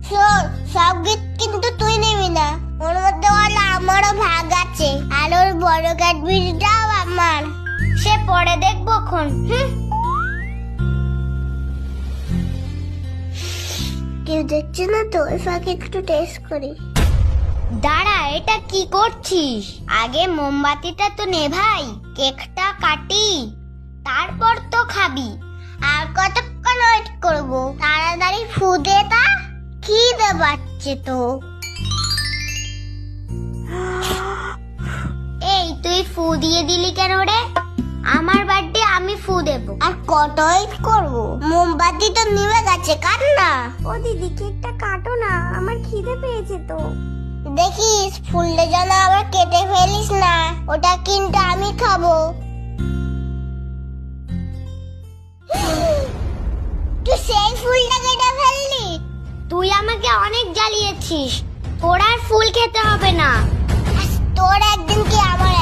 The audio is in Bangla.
শোন, সব গিফট কিন্তু তুই নিবি না, ওর মধ্যে বলে আমারও ভাগ আছে, আর ওর বড় ক্যাডবেরিটাও আমার। সে পরে দেখবো খন। কেউ দেখছে না তো, ওই ফাঁকে একটু টেস্ট করি। দাঁড়া, এটা কি করছিস? আগে মোমবাতিটা তো নেভাই, কেকটা কাটি, তারপর তো খাবি। আর কতক্ষণ ওয়েট করবো? তাড়াতাড়ি ফু দে তা, খিদে পাচ্ছে তো। এই তুই ফু দিয়ে দিলি কেন রে? আমার বার্থডে, আমি ফু দেব। আর কত ওয়েট করবো? মোমবাতি তো নিভে গেছে, কাট না। ও দিদি, কেকটা কাটো না, আমার খিদে পেয়েছে তো। দেখিস ফুলটা যেন আবার কেটে ফেলিস না, ওটা কিন্তু আমি খাবো। তুই সেই ফুলটা কেটে ফেললি? তুই আমাকে অনেক জ্বালিয়েছিস, তোর আর ফুল খেতে হবে না। তোর একদিন কি আমার